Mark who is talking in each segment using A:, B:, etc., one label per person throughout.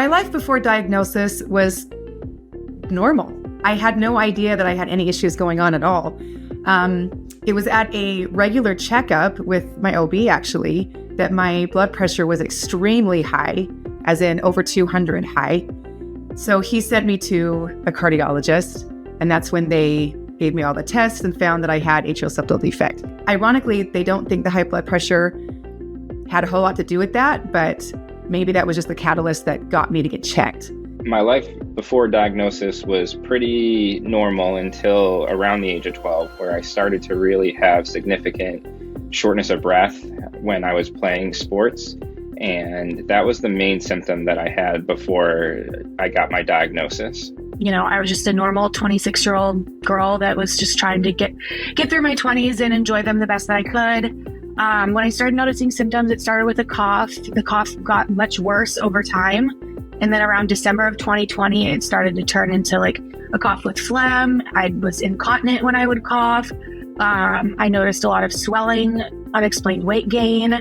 A: My life before diagnosis was normal. I had no idea that I had any issues going on at all. It was at a regular checkup with my OB, actually, that my blood pressure was extremely high, as in over 200 high. So he sent me to a cardiologist, and that's when they gave me all the tests and found that I had atrial septal defect. Ironically, they don't think the high blood pressure had a whole lot to do with that, but maybe that was just the catalyst that got me to get checked.
B: My life before diagnosis was pretty normal until around the age of 12, where I started to really have significant shortness of breath when I was playing sports. And that was the main symptom that I had before I got my diagnosis.
C: You know, I was just a normal 26-year-old girl that was just trying to get through my 20s and enjoy them the best that I could. When I started noticing symptoms, it started with a cough. The cough got much worse over time. And then around December of 2020, it started to turn into like a cough with phlegm. I was incontinent when I would cough. I noticed a lot of swelling, unexplained weight gain,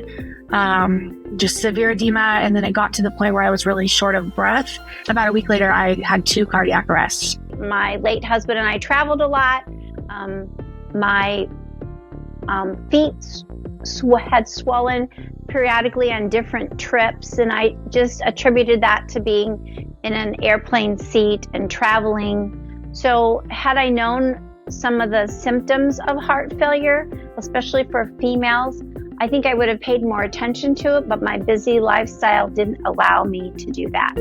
C: just severe edema. And then it got to the point where I was really short of breath. About a week later, I had 2 cardiac arrests.
D: My late husband and I traveled a lot. My feet had swollen periodically on different trips, and I just attributed that to being in an airplane seat and traveling. So had I known some of the symptoms of heart failure, especially for females, I think I would have paid more attention to it, but my busy lifestyle didn't allow me to do that.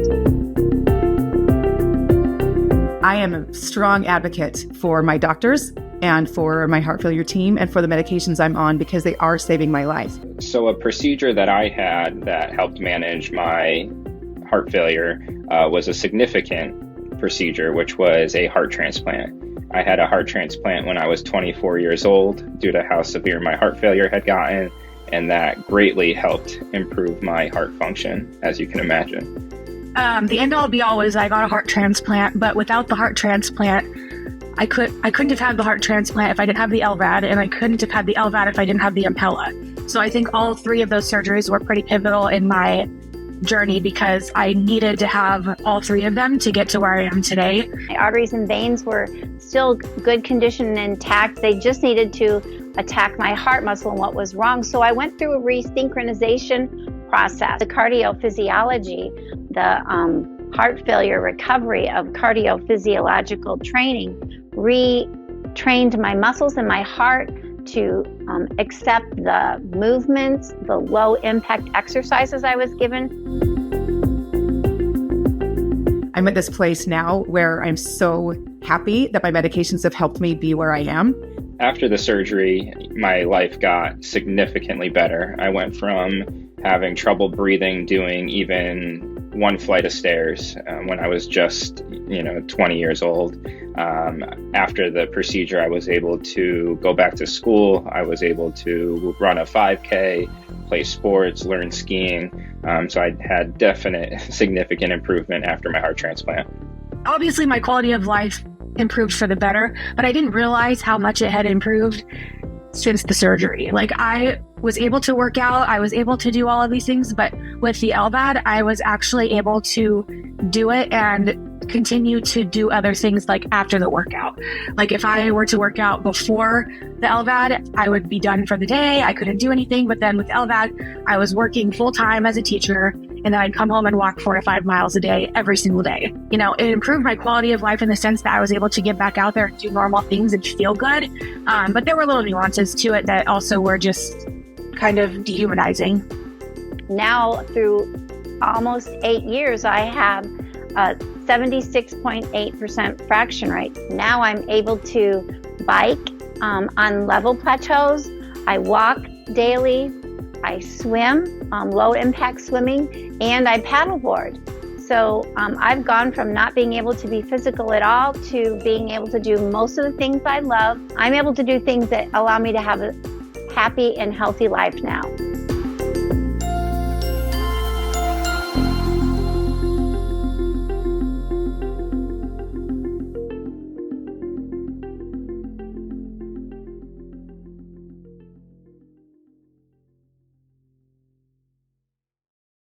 A: I am a strong advocate for my doctors and for my heart failure team and for the medications I'm on, because they are saving my life.
B: So a procedure that I had that helped manage my heart failure was a significant procedure, which was a heart transplant. I had a heart transplant when I was 24 years old due to how severe my heart failure had gotten, and that greatly helped improve my heart function, as you can imagine.
C: The end all be all was I got a heart transplant, but without the heart transplant, I couldn't have had the heart transplant if I didn't have the LVAD, and I couldn't have had the LVAD if I didn't have the Impella. So I think all 3 of those surgeries were pretty pivotal in my journey, because I needed to have all 3 of them to get to where I am today.
D: My arteries and veins were still good condition and intact. They just needed to attack my heart muscle and what was wrong. So I went through a resynchronization process. The cardiophysiology, the heart failure recovery of cardiophysiological training retrained my muscles and my heart to accept the movements, the low impact exercises I was given.
A: I'm at this place now where I'm so happy that my medications have helped me be where I am.
B: After the surgery, my life got significantly better. I went from having trouble breathing, doing even 1 flight of stairs when I was just, 20 years old. After the procedure, I was able to go back to school. I was able to run a 5K, play sports, learn skiing. So I had definite significant improvement after my heart transplant.
C: Obviously, my quality of life improved for the better, but I didn't realize how much it had improved since the surgery. Like, I was able to work out, I was able to do all of these things, but with the LVAD, I was actually able to do it and continue to do other things like after the workout. Like, if I were to work out before the LVAD, I would be done for the day. I couldn't do anything. But then with LVAD, I was working full time as a teacher, and then I'd come home and walk 4 to 5 miles a day every single day. It improved my quality of life in the sense that I was able to get back out there and do normal things and feel good. But there were little nuances to it that also were just kind of dehumanizing.
D: Now, through almost 8 years, I have a 76.8% fraction rate. Now I'm able to bike on level plateaus. I walk daily. I swim, low impact swimming, and I paddleboard. So I've gone from not being able to be physical at all to being able to do most of the things I love. I'm able to do things that allow me to have a happy and healthy life now.